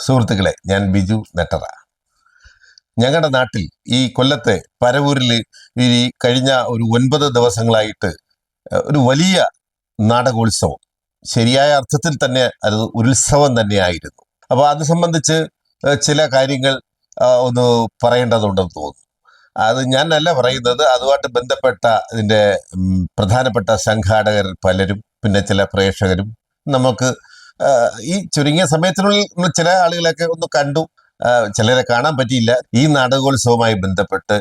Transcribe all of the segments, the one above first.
സുഹൃത്തുക്കളെ, ഞാൻ ബിജു നെട്ടറ. ഞങ്ങളുടെ നാട്ടിൽ ഈ കൊല്ലത്തെ പരവൂരിൽ ഈ കഴിഞ്ഞ ഒരു 9 ദിവസങ്ങളായിട്ട് ഒരു വലിയ നാടകോത്സവം, ശരിയായ അർത്ഥത്തിൽ തന്നെ അത് ഉത്സവം തന്നെയായിരുന്നു. അപ്പോൾ അത് സംബന്ധിച്ച് ചില കാര്യങ്ങൾ ഒന്ന് പറയേണ്ടതുണ്ടെന്ന് തോന്നുന്നു. അത് ഞാനല്ല പറയുന്നത്, അതുമായിട്ട് ബന്ധപ്പെട്ട ഇതിൻ്റെ പ്രധാനപ്പെട്ട സംഘാടകർ പലരും, പിന്നെ ചില പ്രേക്ഷകരും നമുക്ക് ഈ ചുരുങ്ങിയ സമയത്തിനുള്ളിൽ ചില ആളുകളൊക്കെ ഒന്ന് കണ്ടു, ചിലരെ കാണാൻ പറ്റിയില്ല. ഈ നാടകോത്സവവുമായി ബന്ധപ്പെട്ട്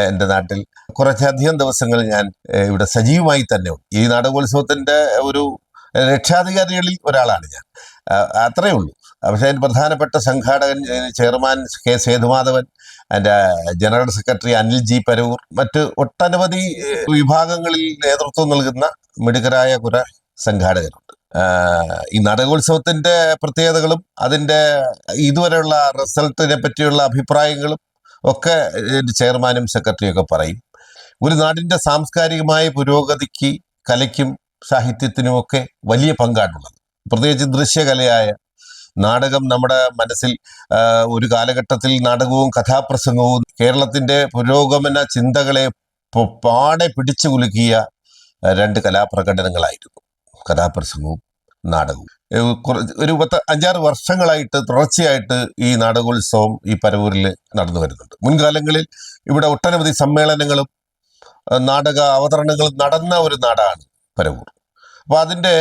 എൻ്റെ നാട്ടിൽ കുറച്ചധികം ദിവസങ്ങൾ ഞാൻ ഇവിടെ സജീവമായി തന്നെ ഉണ്ട്. ഈ നാടകോത്സവത്തിൻ്റെ ഒരു രക്ഷാധികാരികളിൽ ഒരാളാണ് ഞാൻ, അത്രയേ ഉള്ളൂ. പക്ഷേ അതിന് പ്രധാനപ്പെട്ട സംഘാടകൻ, ചെയർമാൻ കെ സേതുമാധവൻ, അതിൻ്റെ ജനറൽ സെക്രട്ടറി അനിൽ ജി പരവൂർ, മറ്റ് ഒട്ടനവധി വിഭാഗങ്ങളിൽ നേതൃത്വം നൽകുന്ന മിടുക്കരായ കുറെ സംഘാടകരുണ്ട്. ഈ നാടകോത്സവത്തിന്റെ പ്രത്യേകതകളും അതിൻ്റെ ഇതുവരെയുള്ള റിസൾട്ടിനെ പറ്റിയുള്ള അഭിപ്രായങ്ങളും ഒക്കെ ചെയർമാനും സെക്രട്ടറിയും ഒക്കെ പറയും. ഒരു നാടിൻ്റെ സാംസ്കാരികമായ പുരോഗതിക്ക് കലയ്ക്കും സാഹിത്യത്തിനുമൊക്കെ വലിയ പങ്കാണുള്ളത്. പ്രത്യേകിച്ച് ദൃശ്യകലയായ നാടകം നമ്മുടെ മനസ്സിൽ ഒരു കാലഘട്ടത്തിൽ നാടകവും കഥാപ്രസംഗവും കേരളത്തിൻ്റെ പുരോഗമന ചിന്തകളെ പാടെ പിടിച്ചു കുലുക്കിയ 2 കലാപ്രകടനങ്ങളായിരുന്നു കഥാപ്രസംഗവും നാടകവും. ഒരു 5-6 വർഷങ്ങളായിട്ട് തുടർച്ചയായിട്ട് ഈ നാടകോത്സവം ഈ പരവൂരിൽ നടന്നു വരുന്നുണ്ട്. മുൻകാലങ്ങളിൽ ഇവിടെ ഒട്ടനവധി സമ്മേളനങ്ങളും നാടക അവതരണങ്ങളും നടന്ന ഒരു നാടാണ് പരവൂർ. അപ്പോൾ അതിൻ്റെ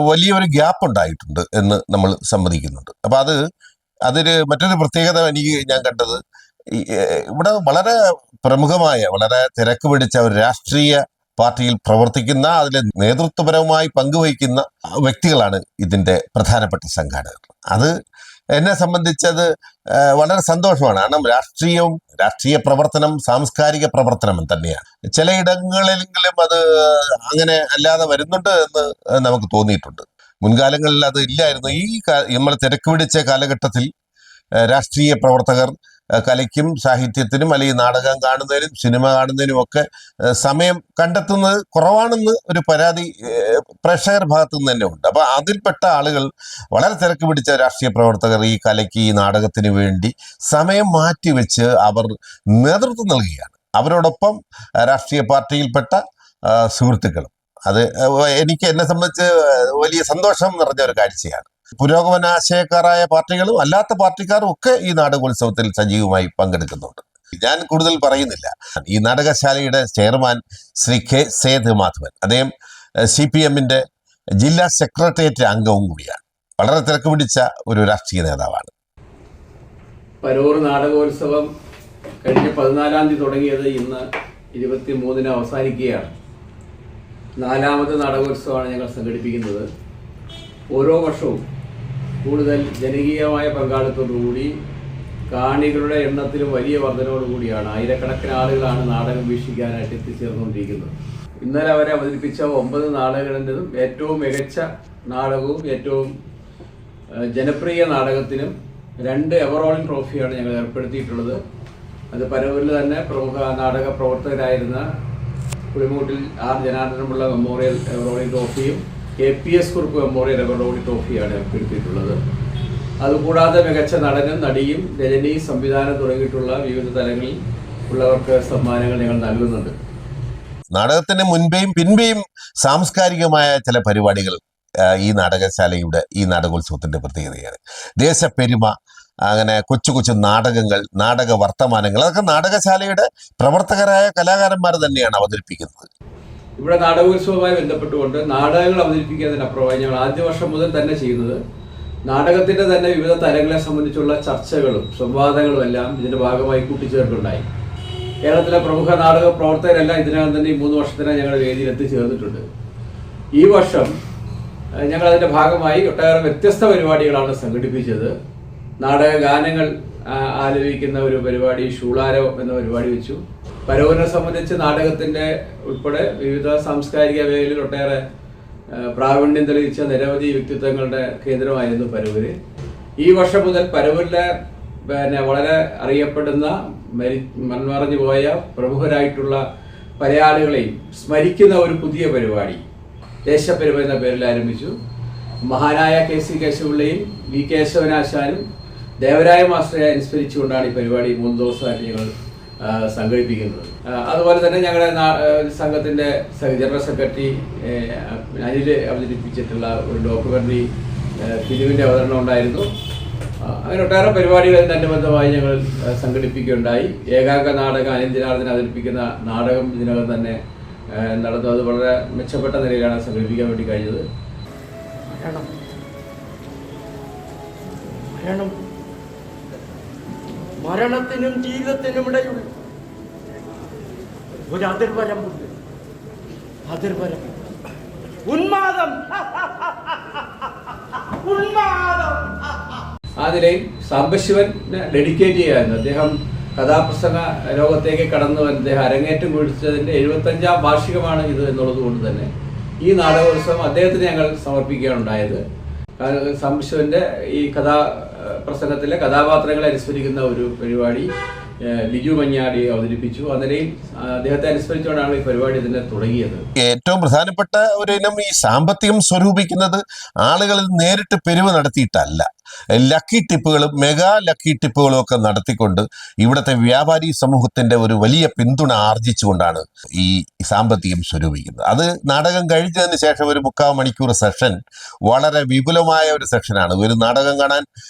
വലിയൊരു ഗ്യാപ്പ് ഉണ്ടായിട്ടുണ്ട് എന്ന് നമ്മൾ സമ്മതിക്കുന്നുണ്ട്. അപ്പോൾ അതിന് മറ്റൊരു പ്രത്യേകത ഞാൻ കണ്ടത്, ഇവിടെ വളരെ പ്രമുഖമായ, വളരെ തിരക്ക് പിടിച്ച ഒരു രാഷ്ട്രീയ പാർട്ടിയിൽ പ്രവർത്തിക്കുന്ന, അതിൽ നേതൃത്വപരമായി പങ്കുവഹിക്കുന്ന വ്യക്തികളാണ് ഇതിൻ്റെ പ്രധാനപ്പെട്ട സംഘാടകർ. അത് എന്നെ സംബന്ധിച്ചത് വളരെ സന്തോഷമാണ്. കാരണം രാഷ്ട്രീയ പ്രവർത്തനം സാംസ്കാരിക പ്രവർത്തനം തന്നെയാണ്. ചിലയിടങ്ങളിലെങ്കിലും അത് അങ്ങനെ അല്ലാതെ വരുന്നുണ്ട് എന്ന് നമുക്ക് തോന്നിയിട്ടുണ്ട്. മുൻകാലങ്ങളിൽ അത് ഇല്ലായിരുന്നു. നമ്മൾ തിരക്ക് പിടിച്ച കാലഘട്ടത്തിൽ രാഷ്ട്രീയ പ്രവർത്തകർ കലയ്ക്കും സാഹിത്യത്തിനും അല്ലെങ്കിൽ നാടകം കാണുന്നതിനും സിനിമ കാണുന്നതിനും ഒക്കെ സമയം കണ്ടെത്തുന്നത് കുറവാണെന്ന് ഒരു പരാതി പ്രേക്ഷകർ ഭാഗത്തു നിന്ന് തന്നെ ഉണ്ട്. അപ്പോൾ അതിൽപ്പെട്ട ആളുകൾ, വളരെ തിരക്ക് പിടിച്ച രാഷ്ട്രീയ പ്രവർത്തകർ, ഈ കലയ്ക്ക് ഈ നാടകത്തിന് വേണ്ടി സമയം മാറ്റിവെച്ച് അവർ നേതൃത്വം നൽകുകയാണ്. അവരോടൊപ്പം രാഷ്ട്രീയ പാർട്ടിയിൽപ്പെട്ട സുഹൃത്തുക്കളും. അത് എന്നെ സംബന്ധിച്ച് വലിയ സന്തോഷം നിറഞ്ഞ ഒരു കാഴ്ചയാണ്. പുരോഗമനാശയക്കാരായ പാർട്ടികളും അല്ലാത്ത പാർട്ടിക്കാരും ഒക്കെ ഈ നാടകോത്സവത്തിൽ സജീവമായി പങ്കെടുക്കുന്നുണ്ട്. ഞാൻ കൂടുതൽ പറയുന്നില്ല. ഈ നാടകശാലയുടെ ചെയർമാൻ ശ്രീ കെ സേതുമാധവൻ, അദ്ദേഹം CPM-ന്റെ ജില്ലാ സെക്രട്ടേറിയറ്റ് അംഗവും കൂടിയാണ്. വളരെ തിരക്ക് പിടിച്ച ഒരു രാഷ്ട്രീയ നേതാവാണ്. പരവൂർ നാടകോത്സവം കഴിഞ്ഞ 14-ാം തീയതി തുടങ്ങിയത് ഇന്ന് 23-ന് അവസാനിക്കുകയാണ്. 4ാമത് നാടകോത്സവമാണ് ഞങ്ങൾ സംഘടിപ്പിക്കുന്നത്. ഓരോ വർഷവും കൂടുതൽ ജനകീയമായ പങ്കാളിത്തത്തോടുകൂടി കാണികളുടെ എണ്ണത്തിലും വലിയ വർധനയോടുകൂടിയാണ് ആയിരക്കണക്കിന് ആളുകളാണ് നാടകം വീക്ഷിക്കാനായിട്ട് എത്തിച്ചേർന്നുകൊണ്ടിരിക്കുന്നത്. ഇന്നലെ അവരെ അവതരിപ്പിച്ച 9 നാടകങ്ങളിലും ഏറ്റവും മികച്ച നാടകവും ഏറ്റവും ജനപ്രിയ നാടകത്തിനും 2 എവറോളിംഗ് ട്രോഫിയാണ് ഞങ്ങൾ ഏർപ്പെടുത്തിയിട്ടുള്ളത്. അത് പരവൂരിൽ തന്നെ പ്രമുഖ നാടക പ്രവർത്തകരായിരുന്ന Pulimoottil R Janardhanapillai memorial ever rolling ട്രോഫിയും KPS കുറുപ്പ് മെമ്മോറിയൽ എവറോളിംഗ് ട്രോഫിയാണ് ഏർപ്പെടുത്തിയിട്ടുള്ളത്. അതുകൂടാതെ മികച്ച നടനും നടിയും രചനീ സംവിധാനം തുടങ്ങിയിട്ടുള്ള വിവിധ തലങ്ങളിൽ ഉള്ളവർക്ക് സമ്മാനങ്ങൾ ഞങ്ങൾ നൽകുന്നുണ്ട്. നാടകത്തിന് മുൻപേയും പിൻപേയും സാംസ്കാരികമായ ചില പരിപാടികൾ ഈ നാടകശാലയുടെ ഈ നാടകോത്സവത്തിന്റെ പ്രത്യേകതയാണ്. ദേശപ്പെരുമ, അങ്ങനെ കൊച്ചു കൊച്ചു നാടകങ്ങൾ, നാടക വർത്തമാനങ്ങൾ, അതൊക്കെ നാടകശാലയുടെ പ്രവർത്തകരായ കലാകാരന്മാർ തന്നെയാണ് അവതരിപ്പിക്കുന്നത്. ഇവിടെ നാടകോത്സവവുമായി ബന്ധപ്പെട്ടുകൊണ്ട് നാടകങ്ങൾ അവതരിപ്പിക്കുന്നതിനപ്പുറമായി ഞങ്ങൾ ആദ്യ വർഷം മുതൽ തന്നെ ചെയ്യുന്നത് നാടകത്തിൻ്റെ തന്നെ വിവിധ തലങ്ങളെ സംബന്ധിച്ചുള്ള ചർച്ചകളും സംവാദങ്ങളും എല്ലാം ഇതിൻ്റെ ഭാഗമായി കൂട്ടിച്ചേർത്തുണ്ടായി. കേരളത്തിലെ പ്രമുഖ നാടക പ്രവർത്തകരെല്ലാം ഇതിനകം തന്നെ ഈ 3 വർഷത്തിനായി ഞങ്ങളുടെ വേദിയിൽ എത്തിച്ചേർന്നിട്ടുണ്ട്. ഈ വർഷം ഞങ്ങൾ അതിൻ്റെ ഭാഗമായി ഒട്ടേറെ വ്യത്യസ്ത പരിപാടികളാണ് സംഘടിപ്പിച്ചത്. നാടക ഗാനങ്ങൾ ആലപിക്കുന്ന ഒരു പരിപാടി, ഷൂളാരോ എന്ന പരിപാടി വെച്ചു. പരവൂരിനെ സംബന്ധിച്ച് നാടകത്തിൻ്റെ ഉൾപ്പെടെ വിവിധ സാംസ്കാരിക മേഖലയിൽ ഒട്ടേറെ പ്രാവീണ്യം തെളിയിച്ച നിരവധി വ്യക്തിത്വങ്ങളുടെ കേന്ദ്രമായിരുന്നു പരവൂര്. ഈ വർഷം മുതൽ പരവൂരിലെ വളരെ അറിയപ്പെടുന്ന മൺമറഞ്ഞു പോയ പ്രമുഖരായിട്ടുള്ള മലയാളികളെയും സ്മരിക്കുന്ന ഒരു പുതിയ പരിപാടി ദേശപ്പെരുമ എന്ന പേരിൽ ആരംഭിച്ചു. മഹാനായ KC കേശവപിള്ളയും V കേശവനാശാനും ദേവരായ മാസ്റ്ററെ അനുസ്മരിച്ചുകൊണ്ടാണ് ഈ പരിപാടി 3 ദിവസമായിട്ട് ഞങ്ങൾ സംഘടിപ്പിക്കുന്നത്. അതുപോലെ തന്നെ ഞങ്ങളുടെ സംഘത്തിൻ്റെ ജനറൽ സെക്രട്ടറി അനിൽ അവതരിപ്പിച്ചിട്ടുള്ള ഒരു ഡോക്യുമെൻ്ററി ഫിലിമിൻ്റെ അവതരണം ഉണ്ടായിരുന്നു. അങ്ങനെ ഒട്ടേറെ പരിപാടികൾ അനുബന്ധമായി ഞങ്ങൾ സംഘടിപ്പിക്കുകയുണ്ടായി. ഏകാംഗ നാടകം അനിൽ ജനാർദ്ദൻ അവതരിപ്പിക്കുന്ന നാടകം ഇതിനകം തന്നെ നടന്നു. അത് വളരെ മെച്ചപ്പെട്ട നിലയിലാണ് സംഘടിപ്പിക്കാൻ വേണ്ടി കഴിഞ്ഞത്. മരണത്തിനും ജീവിതത്തിനും ഇടയിൽ ഒരു അതിർവരമ്പുണ്ട്. അതിർവരം ഉന്മാദം. ഉന്മാദം. ആ നിലയിൽ സാംബശിവന് ഡെഡിക്കേറ്റ് ചെയ്യായിരുന്നു. അദ്ദേഹം കഥാപ്രസംഗ ലോകത്തേക്ക് കടന്നു വന്ന് അദ്ദേഹം അരങ്ങേറ്റം കുറിച്ചതിൻ്റെ 75ാം വാർഷികമാണ് ഇത് എന്നുള്ളത് കൊണ്ട് തന്നെ ഈ നാടകോത്സവം അദ്ദേഹത്തിന് ഞങ്ങൾ സമർപ്പിക്കുകയാണുണ്ടായത്. സാംബശിവന്റെ ഈ പ്രസംഗത്തിലെ കഥാപാത്രങ്ങളെ അനുസ്മരിക്കുന്ന ഒരു പരിപാടി ലിജു മഞ്ഞാടി അവതരിപ്പിച്ചു. ആ നിലയിൽ അദ്ദേഹത്തെ അനുസ്മരിച്ചുകൊണ്ടാണ് ഈ പരിപാടി ഇതിനെ തുടങ്ങിയത്. ഏറ്റവും പ്രധാനപ്പെട്ട ഒരു ഇനം ഈ സാമ്പത്തികം സ്വരൂപിക്കുന്നത് ആളുകളിൽ നേരിട്ട് പിരിവ് നടത്തിയിട്ടല്ല, ലക്കി ടിപ്പുകളും മെഗാ ലക്കി ടിപ്പുകളും ഒക്കെ നടത്തിക്കൊണ്ട് ഇവിടുത്തെ വ്യാപാരി സമൂഹത്തിന്റെ ഒരു വലിയ പിന്തുണ ആർജിച്ചുകൊണ്ടാണ് ഈ സാമ്പത്തികം സ്വരൂപിക്കുന്നത്. അത് നാടകം കഴിഞ്ഞതിന് ശേഷം ഒരു 3/4 മണിക്കൂർ സെഷൻ വളരെ വിപുലമായ ഒരു സെഷനാണ്. ഒരു നാടകം കാണാൻ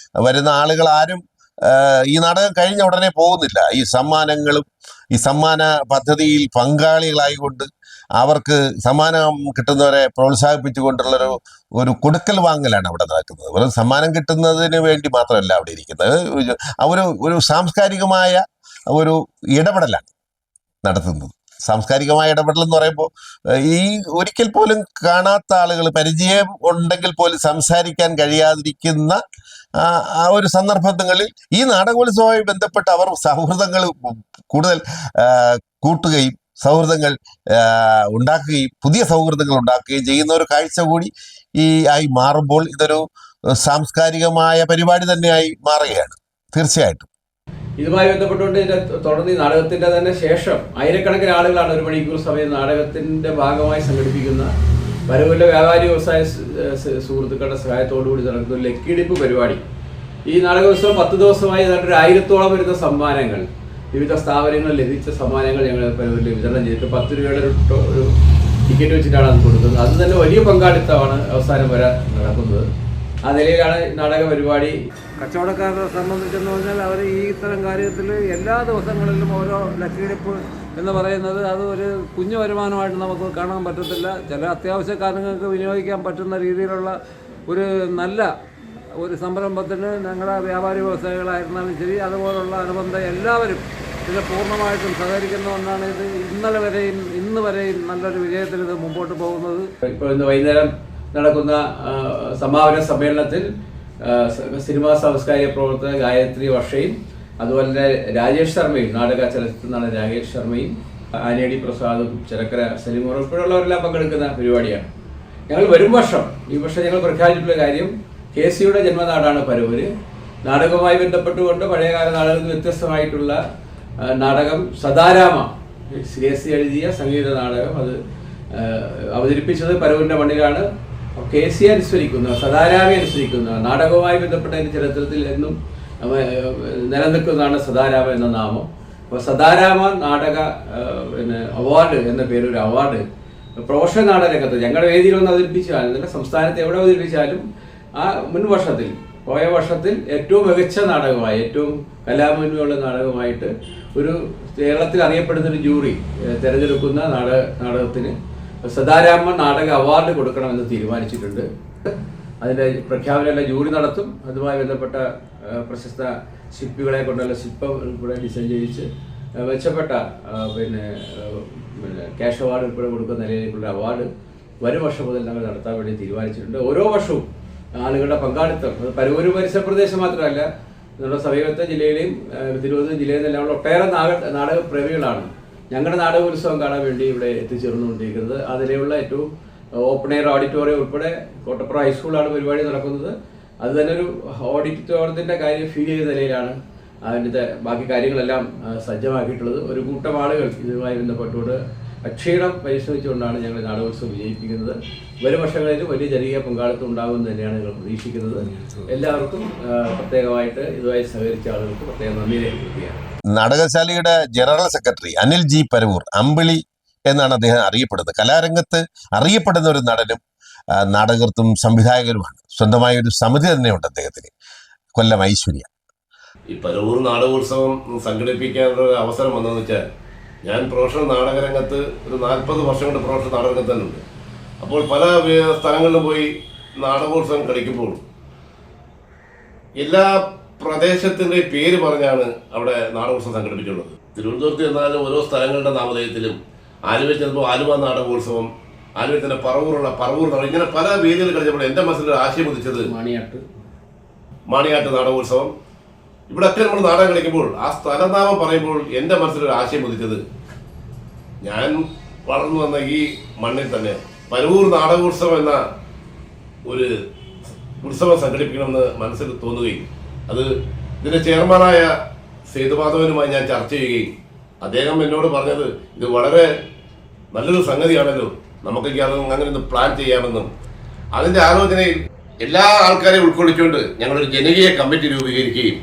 വരുന്ന ആളുകൾ ആരും ഈ നാടകം കഴിഞ്ഞ ഉടനെ പോകുന്നില്ല. ഈ സമ്മാനങ്ങളും ഈ സമ്മാന പദ്ധതിയിൽ പങ്കാളികളായിക്കൊണ്ട് അവർക്ക് സമ്മാനം കിട്ടുന്നവരെ പ്രോത്സാഹിപ്പിച്ചുകൊണ്ടുള്ളൊരു ഒരു കൊടുക്കൽ വാങ്ങലാണ് അവിടെ നടക്കുന്നത്. വെറും സമ്മാനം കിട്ടുന്നതിന് വേണ്ടി മാത്രമല്ല അവിടെ ഇരിക്കുന്നത്. ഒരു സാംസ്കാരികമായ ഒരു ഇടപെടലാണ് നടത്തുന്നത്. സാംസ്കാരികമായ ഇടപെടൽ എന്ന് പറയുമ്പോൾ ഈ ഒരിക്കൽ പോലും കാണാത്ത ആളുകൾ, പരിചയം ഉണ്ടെങ്കിൽ പോലും സംസാരിക്കാൻ കഴിയാതിരിക്കുന്ന ആ ഒരു സന്ദർഭങ്ങളിൽ ഈ നാടകോത്സവവുമായി ബന്ധപ്പെട്ട് അവർ സൗഹൃദങ്ങൾ കൂടുതൽ കൂട്ടുകയും സൗഹൃദങ്ങൾ ഉണ്ടാക്കുകയും പുതിയ സൗഹൃദങ്ങൾ ഉണ്ടാക്കുകയും ചെയ്യുന്ന ഒരു കാഴ്ച കൂടി ആയി മാറുമ്പോൾ ഇതൊരു സാംസ്കാരികമായ പരിപാടി തന്നെയായി മാറുകയാണ് തീർച്ചയായിട്ടും. ഇതുമായി ബന്ധപ്പെട്ടുകൊണ്ട് ഇതിന്റെ തുടർന്ന് ഈ നാടകത്തിന്റെ തന്നെ ശേഷം ആയിരക്കണക്കിന് ആളുകളാണ് 1 മണിക്കൂർ സമയം നാടകത്തിന്റെ ഭാഗമായി സംഘടിപ്പിക്കുന്ന പരവൂരിലെ വ്യാപാരി വ്യവസായ സുഹൃത്തുക്കളുടെ സഹായത്തോടുകൂടി നടക്കുന്ന ലക്കിടിപ്പ് പരിപാടി. ഈ നാടകോത്സവം 10 ദിവസമായി ഏതാണ്ട് 1000-ഓളം വരുന്ന സമ്മാനങ്ങൾ, വിവിധ സ്ഥാപനങ്ങളിൽ ലഭിച്ച സമ്മാനങ്ങൾ ഞങ്ങൾ പരവൂരിൽ വിതരണം ചെയ്തിട്ട് 10 രൂപയുടെ ഒരു ടിക്കറ്റ് വെച്ചിട്ടാണ് അത് കൊടുക്കുന്നത്. അത് തന്നെ വലിയ പങ്കാളിത്തമാണ് അവസാനം വരെ നടക്കുന്നത്. ആ നിലയിലാണ് നാടക പരിപാടി. കച്ചവടക്കാരെ സംബന്ധിച്ചെന്ന് പറഞ്ഞാൽ അവർ ഈ ഇത്തരം കാര്യത്തിൽ എല്ലാ ദിവസങ്ങളിലും ഓരോ ലക്കിടിപ്പ് എന്ന് പറയുന്നത് അത് ഒരു കുഞ്ഞു വരുമാനമായിട്ട് നമുക്ക് കാണാൻ പറ്റത്തില്ല. ചില അത്യാവശ്യ കാര്യങ്ങൾക്ക് വിനിയോഗിക്കാൻ പറ്റുന്ന രീതിയിലുള്ള ഒരു നല്ല ഒരു സംരംഭത്തിന് ഞങ്ങളുടെ വ്യാപാരി വ്യവസായികളായിരുന്നാലും ശരി, അതുപോലുള്ള അനുബന്ധ എല്ലാവരും ഇത് പൂർണ്ണമായിട്ടും സഹകരിക്കുന്ന ഒന്നാണ്. ഇത് ഇന്ന് വരെയും നല്ലൊരു വിജയത്തിൽ ഇത് മുമ്പോട്ട് പോകുന്നത്. ഇപ്പോൾ ഇന്ന് വൈകുന്നേരം നടക്കുന്ന സമാപന സമ്മേളനത്തിൽ സിനിമാ സാംസ്കാരിക പ്രവർത്തക ഗായത്രി വർഷയും അതുപോലെ തന്നെ രാജേഷ് ശർമ്മയും, നാടക ചലച്ചിത്ര നടൻ രാജേഷ് ശർമ്മയും, ആനേടി പ്രസാദും, ചെരക്കര സലീമും ഉൾപ്പെടെയുള്ളവരെല്ലാം പങ്കെടുക്കുന്ന പരിപാടിയാണ്. ഞങ്ങൾ വരും വർഷം, ഈ വർഷം ഞങ്ങൾ പ്രഖ്യാപിച്ചിട്ടുള്ള കാര്യം, KC-യുടെ ജന്മനാടാണ് പരവൂര്. നാടകവുമായി ബന്ധപ്പെട്ടുകൊണ്ട് പഴയകാല നാടകത്തിൽ വ്യത്യസ്തമായിട്ടുള്ള നാടകം സദാരാമ, KC എഴുതിയ സംഗീത നാടകം, അത് അവതരിപ്പിച്ചത് പരവൂരിൻ്റെ മണ്ണിലാണ്. KC അനുസ്മരിക്കുന്ന, സദാരാമയെ അനുസ്മരിക്കുന്ന, നാടകവുമായി ബന്ധപ്പെട്ട ചരിത്രത്തിൽ എന്നും നിലനിൽക്കുന്നതാണ് സദാരാമ എന്ന നാമം. അപ്പോൾ സദാരാമ നാടക അവാർഡ് എന്ന പേരൊരു അവാർഡ് പ്രൊഫഷണൽ നാടകരംഗത്ത് ഞങ്ങളുടെ വേദിയിലൊന്ന് അവതരിപ്പിച്ചാലും തന്നെ സംസ്ഥാനത്ത് എവിടെ അവതരിപ്പിച്ചാലും ആ മുൻ വർഷത്തിൽ, പോയ വർഷത്തിൽ ഏറ്റവും മികച്ച നാടകമായി, ഏറ്റവും കലാമന്യുള്ള നാടകമായിട്ട് ഒരു കേരളത്തിൽ അറിയപ്പെടുന്നൊരു ജൂറി തിരഞ്ഞെടുക്കുന്ന നാടകത്തിന് സദാരാമ നാടക അവാർഡ് കൊടുക്കണമെന്ന് തീരുമാനിച്ചിട്ടുണ്ട്. അതിൻ്റെ പ്രഖ്യാപനമെല്ലാം ജൂറി നടത്തും. അതുമായി ബന്ധപ്പെട്ട പ്രശസ്ത ശില്പികളെ കൊണ്ടുള്ള ശില്പം ഉൾപ്പെടെ ഡിസൈൻ ചെയ്യിച്ച് മെച്ചപ്പെട്ട ക്യാഷ് അവാർഡ് ഉൾപ്പെടെ കൊടുക്കുന്ന നിലയിലേക്കുള്ള അവാർഡ് വരും വർഷം മുതൽ ഞങ്ങൾ നടത്താൻ വേണ്ടി തീരുമാനിച്ചിട്ടുണ്ട്. ഓരോ വർഷവും ആളുകളുടെ പങ്കാളിത്തം, അത് പരവൂര് പരിസര പ്രദേശം മാത്രമല്ല, നമ്മുടെ സമീപത്തെ ജില്ലയിലെയും തിരുവനന്തപുരം ജില്ലയിൽ നിന്നെല്ലാം ഒട്ടേറെ നാടക പ്രേമികളാണ് ഞങ്ങളുടെ നാടകോത്സവം കാണാൻ വേണ്ടി ഇവിടെ എത്തിച്ചേർന്നുകൊണ്ടിരിക്കുന്നത്. അതിലെയുള്ള ഏറ്റവും ഓപ്പൺ എയർ ഓഡിറ്റോറിയം ഉൾപ്പെടെ കോട്ടപ്പുറം ഹൈസ്കൂളാണ് പരിപാടി നടക്കുന്നത്. അത് തന്നെ ഒരു ഓഡിറ്റോറിയത്തിൻ്റെ കാര്യം ഫീൽ ചെയ്ത നിലയിലാണ് അതിൻ്റെ ബാക്കി കാര്യങ്ങളെല്ലാം സജ്ജമാക്കിയിട്ടുള്ളത്. ഒരു കൂട്ടം ആളുകൾ ഇതുമായി ബന്ധപ്പെട്ടുകൊണ്ട് അക്ഷീണം പരിശ്രമിച്ചുകൊണ്ടാണ് ഞങ്ങൾ നാടകോത്സവം വിജയിപ്പിക്കുന്നത്. വരും വർഷങ്ങളിൽ വലിയ ജനകീയ പങ്കാളിത്തം ഉണ്ടാകുമെന്ന് തന്നെയാണ് ഞങ്ങൾ പ്രതീക്ഷിക്കുന്നത്. എല്ലാവർക്കും പ്രത്യേകമായിട്ട് ഇതുമായി സഹകരിച്ച ആളുകൾക്ക് പ്രത്യേകം നന്ദി രേഖപ്പെടുത്തുകയാണ്. നാടകശാലയുടെ ജനറൽ സെക്രട്ടറി അനിൽ ജി പരവൂർ, അമ്പിളി എന്നാണ് അദ്ദേഹം അറിയപ്പെടുന്നത്. കലാരംഗത്ത് അറിയപ്പെടുന്ന ഒരു നടനും നാടകർത്തും സംവിധായകരുമാണ്. സ്വന്തമായ ഒരു സമിതി തന്നെയുണ്ട് അദ്ദേഹത്തിന്, കൊല്ലം ഐശ്വര്യ. ഈ പരവൂർ നാടകോത്സവം സംഘടിപ്പിക്കാനുള്ള അവസരം വന്നതെന്ന് വെച്ചാൽ, ഞാൻ പ്രൊഫഷണൽ നാടകരംഗത്ത് ഒരു 40 വർഷം കൊണ്ട് പ്രൊഫഷണൽ നാടകരംഗത്ത് തന്നെ ഉണ്ട്. അപ്പോൾ പല സ്ഥലങ്ങളിലും പോയി നാടകോത്സവം കളിക്കുമ്പോൾ എല്ലാ പ്രദേശത്തിൻ്റെ പേര് പറഞ്ഞാണ് അവിടെ നാടകോത്സവം സംഘടിപ്പിച്ചുള്ളത്. തിരുവനന്തപുരത്ത് ചെന്നാലും ഓരോ സ്ഥലങ്ങളുടെ നാമധേയത്തിലും, ആലുവ ചിലപ്പോൾ ആലുവ നാടകോത്സവം, ആലുവയിൽ തന്നെ പറവൂർ നാടകം, ഇങ്ങനെ പല വേദികൾ കളിച്ചപ്പോൾ എൻ്റെ മനസ്സിലൊരു ആശയം ഉദിച്ചത് മാണിയാട്ട് നാടകോത്സവം. ഇവിടെയൊക്കെ നമ്മൾ നാടകം കളിക്കുമ്പോൾ ആ സ്ഥലനാമം പറയുമ്പോൾ എൻ്റെ മനസ്സിലൊരു ആശയം ഉദിച്ചത്, ഞാൻ വളർന്നു വന്ന ഈ മണ്ണിൽ തന്നെ പരവൂർ നാടകോത്സവം എന്ന ഒരു ഉത്സവം സംഘടിപ്പിക്കണമെന്ന് മനസ്സിൽ തോന്നുകയും അത് ഇതിൻ്റെ ചെയർമാനായ സേതുമാധവനുമായി ഞാൻ ചർച്ച ചെയ്യുകയും അദ്ദേഹം എന്നോട് പറഞ്ഞത്, ഇത് വളരെ നല്ലൊരു സംഗതിയാണല്ലോ, നമുക്കൊക്കെ അത് അങ്ങനെ ഒന്ന് പ്ലാൻ ചെയ്യാമെന്നും, അതിൻ്റെ ആലോചനയിൽ എല്ലാ ആൾക്കാരെയും ഉൾക്കൊള്ളിച്ചുകൊണ്ട് ഞങ്ങളൊരു ജനകീയ കമ്മിറ്റി രൂപീകരിക്കുകയും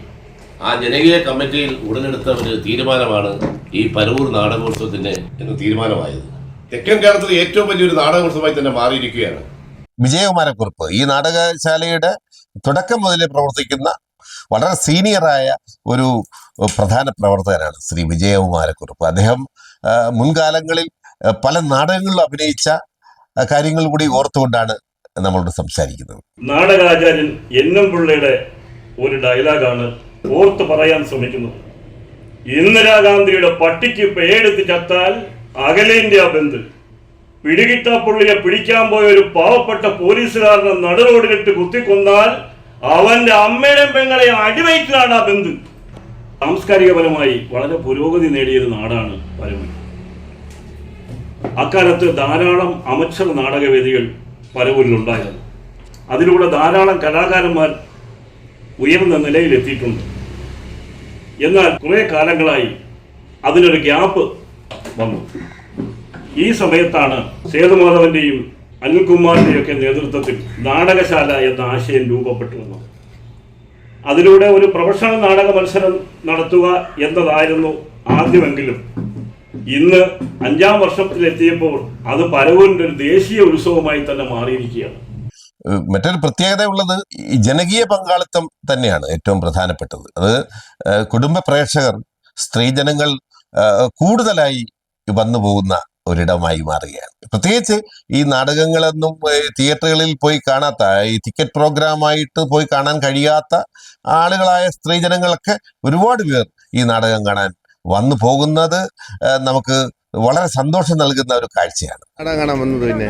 ആ ജനകീയ കമ്മിറ്റിയിൽ ഉടലെടുത്ത ഒരു തീരുമാനമാണ് ഈ പരവൂർ നാടകോത്സവത്തിന് എന്ന് തീരുമാനമായത്. തെക്കൻ കേരളത്തിലെ ഏറ്റവും വലിയൊരു നാടകോത്സവമായി തന്നെ മാറിയിരിക്കുകയാണ്. വിജയകുമാരക്കുറുപ്പ് ഈ നാടകശാലയുടെ തുടക്കം മുതലേ പ്രവർത്തിക്കുന്ന വളരെ സീനിയറായ ഒരു പ്രധാന പ്രവർത്തകനാണ് ശ്രീ വിജയകുമാരക്കുറുപ്പ്. അദ്ദേഹം മുൻകാലങ്ങളിൽ പല നാടകങ്ങളിലും അഭിനയിച്ച കാര്യങ്ങൾ കൂടി ഓർത്തുകൊണ്ടാണ് നമ്മളോട് സംസാരിക്കുന്നത്. നാടകാചാര്യൻ എന്നും പിള്ളയുടെ ഒരു ഡയലോഗാണ് ഓർത്ത് പറയാൻ ശ്രമിക്കുന്നത്. ഇന്ദിരാഗാന്ധിയുടെ പട്ടിക്ക് പേരെടുത്ത് ചത്താൽ അഖിലേന്ത്യാ ബന്ദ്, പിടികിട്ടാപ്പുള്ളിയെ പിടിക്കാൻ പോയ ഒരു പാവപ്പെട്ട പോലീസുകാരനെ നടുറോഡിലിട്ട് കുത്തിക്കൊന്നാൽ അവന്റെ അമ്മയുടെയും പെങ്ങളെയും അടിവയറ്റിലാണ് ആ ബന്ദ്. സാംസ്കാരികപരമായി വളരെ പുരോഗതി നേടിയൊരു നാടാണ് പരവൂർ. അക്കാലത്ത് ധാരാളം അമച്ചർ നാടകവേദികൾ പരവൂരിലുണ്ടായിരുന്നു. അതിലൂടെ ധാരാളം കലാകാരന്മാർ ഉയർന്ന നിലയിലെത്തിയിട്ടുണ്ട്. എന്നാൽ കുറേ കാലങ്ങളായി അതിനൊരു ഗ്യാപ്പ് വന്നു. ഈ സമയത്താണ് സേതുമാധവന്റെയും അനിൽകുമാറിൻ്റെയൊക്കെ നേതൃത്വത്തിൽ നാടകശാല എന്ന ആശയം രൂപപ്പെട്ടു വന്നത്. അതിലൂടെ ഒരു പ്രൊഫഷണൽ നാടക മത്സരം നടത്തുക എന്നതായിരുന്നു ആദ്യമെങ്കിലും ഇന്ന് 5ാം വർഷത്തിലെത്തിയപ്പോൾ അത് പരവൂരിൻ്റെ ഒരു ദേശീയ ഉത്സവമായി തന്നെ മാറിയിരിക്കുകയാണ്. മറ്റൊരു പ്രത്യേകത ഉള്ളത് ഈ ജനകീയ പങ്കാളിത്തം തന്നെയാണ് ഏറ്റവും പ്രധാനപ്പെട്ടത്. അത് കുടുംബ പ്രേക്ഷകർ, സ്ത്രീജനങ്ങൾ കൂടുതലായി വന്നു പോകുന്ന ഒരിടമായി മാറുകയാണ്. പ്രത്യേകിച്ച് ഈ നാടകങ്ങളൊന്നും തിയേറ്ററുകളിൽ പോയി കാണാത്ത, ഈ ടിക്കറ്റ് പ്രോഗ്രാമായിട്ട് പോയി കാണാൻ കഴിയാത്ത ആളുകളായ സ്ത്രീജനങ്ങളൊക്കെ ഒരുപാട് പേർ ഈ നാടകം കാണാൻ വന്നു പോകുന്നത് നമുക്ക് വളരെ സന്തോഷം നൽകുന്ന ഒരു കാഴ്ചയാണ്. നാടകം കാണാൻ വന്നത് പിന്നെ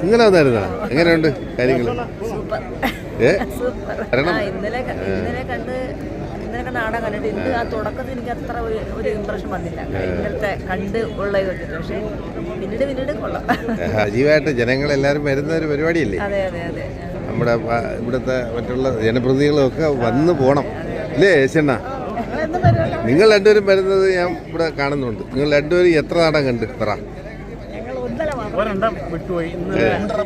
ഇന്നലെ വന്നായിരുന്നോ? എങ്ങനെയുണ്ട് കാര്യങ്ങൾ? ഇന്നലെ നാടകം കണ്ടിട്ട് ഇന്ന് ആ തുടക്കത്തിൽ എനിക്ക് അത്ര ഒരു ഇംപ്രഷൻ വന്നില്ല, ഇന്നലത്തെ കണ്ട് ഉള്ളത് വെച്ചിട്ട്. പക്ഷേ പിന്നീട് കൊള്ളാം. സജീവമായിട്ട് ജനങ്ങളെല്ലാവരും വരുന്ന ഒരു പരിപാടിയല്ലേ? അതെ അതെ അതെ. നമ്മുടെ ഇവിടുത്തെ മറ്റുള്ള ജനപ്രതിനിധികളൊക്കെ വന്ന് പോകണം അല്ലേ യേശണ്ണ? നിങ്ങൾ രണ്ടുപേരും വരുന്നത് ഞാൻ ഇവിടെ കാണുന്നുണ്ട്. നിങ്ങൾ രണ്ടുപേരും എത്ര നാടകം കണ്ട് പറ?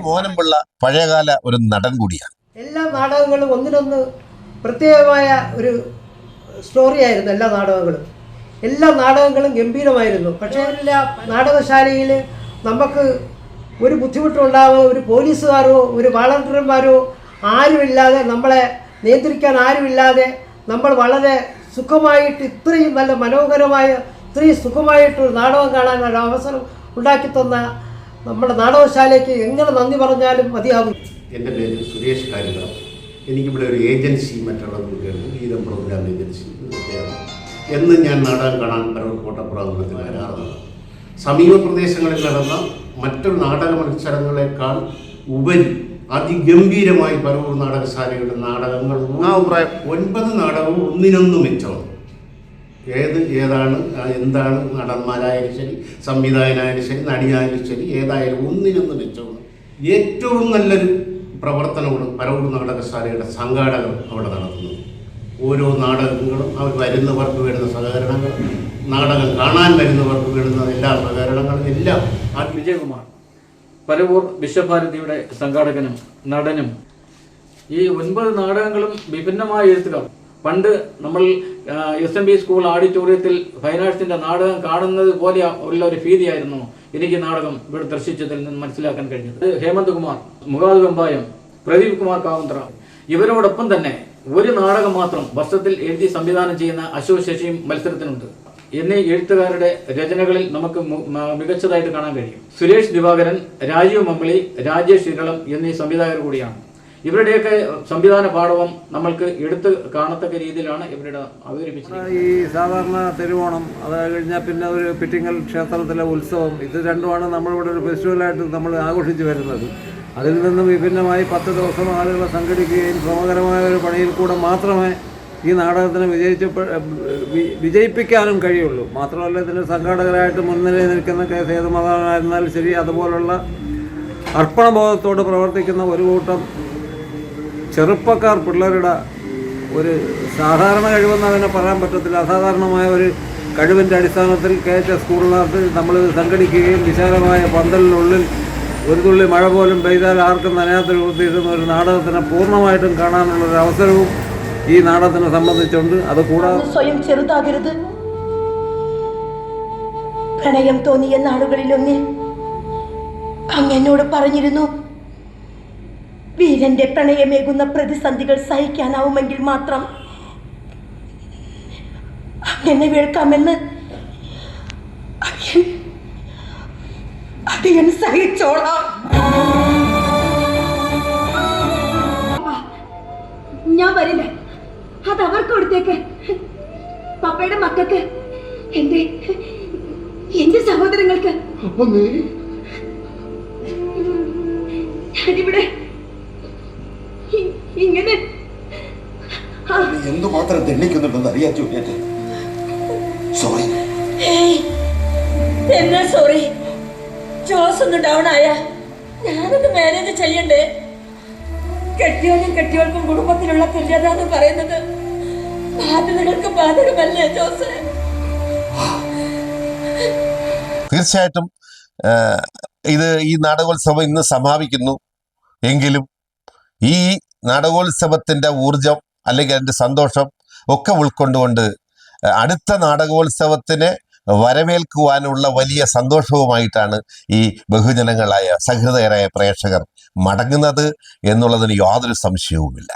മോഹനപിള്ള പഴയകാല ഒരു നടൻ കൂടിയാണ്. എല്ലാ നാടകങ്ങളും ഒന്നിനൊന്ന് പ്രത്യേകമായ ഒരു സ്റ്റോറിയായിരുന്നു. എല്ലാ നാടകങ്ങളും ഗംഭീരമായിരുന്നു. പക്ഷേ എല്ലാ നാടകശാലയിൽ നമുക്ക് ഒരു ബുദ്ധിമുട്ടുണ്ടാവുക, ഒരു പോലീസുകാരോ ഒരു വളണ്ടിയർമാരോ ആരുമില്ലാതെ, നമ്മളെ നിയന്ത്രിക്കാൻ ആരുമില്ലാതെ നമ്മൾ വളരെ സുഖമായിട്ട് ഇത്രയും നല്ല മനോഹരമായ ഇത്രയും സുഖമായിട്ടൊരു നാടകം കാണാനൊരു അവസരം ഉണ്ടാക്കി തന്ന നമ്മുടെ നാടകശാലയ്ക്ക് എങ്ങനെ നന്ദി പറഞ്ഞാലും മതിയാകും. എൻ്റെ പേര് സുരേഷ് കാര്യങ്ങൾ. എനിക്കിവിടെ ഒരു ഏജൻസി മറ്റുള്ളവർക്കായിരുന്നു, ഗീതം പ്രോഗ്രാം ഏജൻസി. എന്നും ഞാൻ നാടകം കാണാൻ പരവൂർ കോട്ടപ്പുറത്തിൽ വരാറുണ്ട്. സമീപ പ്രദേശങ്ങളിൽ നടന്ന മറ്റൊരു നാടക മത്സരങ്ങളെക്കാൾ ഉപരി അതിഗംഭീരമായി പരവൂർ നാടകശാലയുടെ നാടകങ്ങൾ അഭിപ്രായം 9 നാടകവും ഒന്നിനൊന്ന് മെച്ചമാണ്. എന്താണ് നടന്മാരായാലും ശരി, സംവിധായകനായാലും ശരി, നടിയായാലും ശരി, ഏതായാലും ഒന്നിനൊന്ന് മെച്ചമാണ്. ഏറ്റവും നല്ലൊരു പ്രവർത്തനമാണ് പരവൂർ നാടകശാലയുടെ സംഘാടകർ അവിടെ നടത്തുന്നത്. ഓരോ നാടകങ്ങളും അവർ വരുന്നവർക്ക് വരുന്ന സഹകരണങ്ങൾ നാടകം കാണാൻ വരുന്നവർക്ക് വേണ്ടുന്ന എല്ലാ പ്രകരണങ്ങളും എല്ലാം വിജയകുമാർ, പരവൂർ വിശ്വഭാരതിയുടെ സംഘാടകനും നടനും. ഈ 9 നാടകങ്ങളും വിഭിന്നമായ എഴുത്തുകാർ. പണ്ട് നമ്മൾ SMB സ്കൂൾ ഓഡിറ്റോറിയത്തിൽ ഫൈൻ ആർട്സിൻ്റെ നാടകം കാണുന്നത് പോലെ ഉള്ള ഒരു ഭീതിയായിരുന്നു എനിക്ക് നാടകം ഇവിടെ ദർശിച്ചതിൽ നിന്ന് മനസ്സിലാക്കാൻ കഴിഞ്ഞത്. ഹേമന്ത് കുമാർ, മുഖാദ് വെമ്പായം, പ്രദീപ് കുമാർ കാവുന്തറ, ഇവരോടൊപ്പം തന്നെ ഒരു നാടകം മാത്രം വർഷത്തിൽ എഴുതി സംവിധാനം ചെയ്യുന്ന അശോക് ശശിയും മത്സരത്തിനുണ്ട്. എന്നീ എഴുത്തുകാരുടെ രചനകളിൽ നമുക്ക് മികച്ചതായിട്ട് കാണാൻ കഴിയും. സുരേഷ് ദിവാകരൻ, രാജീവ് മമ്മിളി, രാജേഷ് ഇരളം എന്നീ സംവിധായകർ കൂടിയാണ്. ഇവരുടെയൊക്കെ സംവിധാന പാഠവും നമ്മൾക്ക് എടുത്ത് കാണത്തക്ക രീതിയിലാണ് ഇവരുടെ അവതരിപ്പിച്ചത്. ഈ സാധാരണ തിരുവോണം, അത് കഴിഞ്ഞാൽ പിന്നെ ഒരു പിറ്റിങ്ങൽ ക്ഷേത്രത്തിലെ ഉത്സവം, ഇത് രണ്ടുമാണ് നമ്മളിവിടെ ഒരു ഫെസ്റ്റിവലായിട്ട് നമ്മൾ ആഘോഷിച്ച് വരുന്നത്. അതിൽ നിന്നും വിഭിന്നമായി 10 ദിവസം ആളുകളെ സംഘടിക്കുകയും ശ്രമകരമായ ഒരു പണിയിൽ കൂടെ മാത്രമേ ഈ നാടകത്തിന് വിജയിപ്പിക്കാനും കഴിയുള്ളൂ. മാത്രമല്ല ഇതിന് സംഘാടകരായിട്ട് മുൻനിരയിൽ നിൽക്കുന്ന കെ സേതുമാധവനായിരുന്നാലും ശരി, അതുപോലുള്ള അർപ്പണബോധത്തോട് പ്രവർത്തിക്കുന്ന ഒരു കൂട്ടം ചെറുപ്പക്കാർ പിള്ളേരുടെ ഒരു സാധാരണ കഴിവെന്ന് അതിനെ പറയാൻ പറ്റത്തില്ല, അസാധാരണമായ ഒരു കഴിവിൻ്റെ അടിസ്ഥാനത്തിൽ കയറ്റ സ്കൂളിനകത്ത് നമ്മൾ സംഘടിക്കുകയും വിശാലമായ പന്തലിനുള്ളിൽ ഒരു തുള്ളി മഴ പോലും പെയ്താൽ ആർക്കും നനയാത്ത രൂപത്തിയിരുന്ന ഒരു നാടകത്തിനെ പൂർണ്ണമായിട്ടും കാണാനുള്ളൊരു അവസരവും ഈ നാടകത്തിനെ സംബന്ധിച്ചുണ്ട്. അത് കൂടാതെ സ്വയം ചെറുതാകരുത്. പ്രണയം തോന്നിയ നാടുകളിലൊന്നിൽ അങ്ങെന്നോട് പറഞ്ഞിരുന്നു, വീരന്റെ പ്രണയമേകുന്ന പ്രതിസന്ധികൾ സഹിക്കാനാവുമെങ്കിൽ മാത്രം അങ്ങനെ വേൾക്കാമെന്ന്. അധികം സഹിച്ചോളാം. ഞാൻ വരില്ല, അത് അവർക്ക് കൊടുത്തേക്ക്. പപ്പയുടെ മക്കൾക്ക്, എന്റെ സഹോദരങ്ങൾക്ക്. ഞാനിവിടെ ഇങ്ങനെ എന്തുമാത്രം തെളിക്കുന്നുണ്ടെന്ന് അറിയാൻ ചോദിച്ചു. സോറി. എന്നാ സോറി? ജോസ് ഒന്ന് ഡൗൺ ആയ ഞാനത് മാനേജ് ചെയ്യണ്ടേ? കെട്ടിയോനും കെട്ടിയോൾക്കും കുടുംബത്തിലുള്ള തുല്യത എന്ന് പറയുന്നത് ബാധ്യതകൾക്ക് ബാധകമല്ലേ ജോസ്? തീർച്ചയായിട്ടും ഈ നാടകോത്സവം ഇന്ന് സമാപിക്കുന്നു. എങ്കിലും ഈ നാടകോത്സവത്തിൻ്റെ ഊർജം അല്ലെങ്കിൽ അതിൻ്റെ സന്തോഷം ഒക്കെ ഉൾക്കൊണ്ടുകൊണ്ട് അടുത്ത നാടകോത്സവത്തിന് വരവേൽക്കുവാനുള്ള വലിയ സന്തോഷവുമായിട്ടാണ് ഈ ബഹുജനങ്ങളായ സഹൃദയരായ പ്രേക്ഷകർ മടങ്ങുന്നത് എന്നുള്ളതിന് യാതൊരു സംശയവുമില്ല.